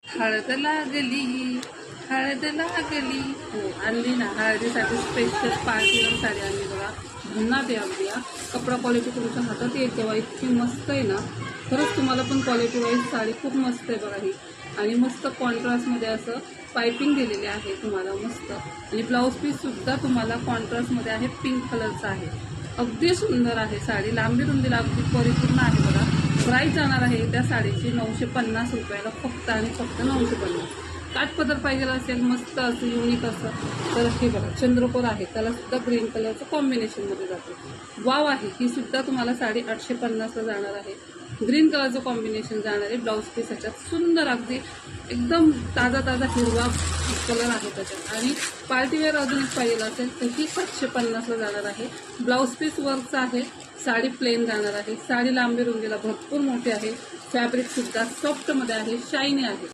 हळद लागली हळद लागली. हो आणली ना, हळदीसाठी स्पेशल पार्टीवर साडी आणली बघा. भन्नाट आहे अगदी. कपडा क्वालिटी तुमच्या हातात येईल तेव्हा इतकी मस्त आहे ना. खरंच तुम्हाला पण क्वालिटी वाईज साडी खूप मस्त आहे बघा ही. आणि मस्त कॉन्ट्रास्टमध्ये असं पायपिंग दिलेली आहे तुम्हाला मस्त. आणि ब्लाऊज पीससुद्धा तुम्हाला कॉन्ट्रास्टमध्ये आहे, पिंक कलरचा आहे. अगदी सुंदर आहे साडी. लांबी रुंदीला अगदी परिपूर्ण आहे बघा. प्राईस जाणार आहे त्या साडीची 950 रुपयाला, फक्त आणि फक्त 950. काठपदर पाहिजे असेल मस्त असं युनिक असं तर हे बघा चंद्रकोर आहे, त्याला सुद्धा ग्रीन कलरचं कॉम्बिनेशनमध्ये जाते. वाव आहे ही सुद्धा तुम्हाला साडी 850ला जाणार आहे. ग्रीन कलरचं कॉम्बिनेशन जाणार आहे. ब्लाऊज पीस ह्याच्यात सुंदर अगदी एकदम ताजा ताजा हिरवा कलर आहे त्याच्यात. आणि पार्टीवेअर अजून एक पाहिजे असेल तर ही 750ला जाणार आहे. ब्लाऊज पीस वर्कचं आहे. साडी प्लेन जाणार आहे. साडी लांबी रुंदीला भरपूर मोठी आहे. फॅब्रिक सुद्धा सॉफ्टमध्ये आहे, शायनी आहे.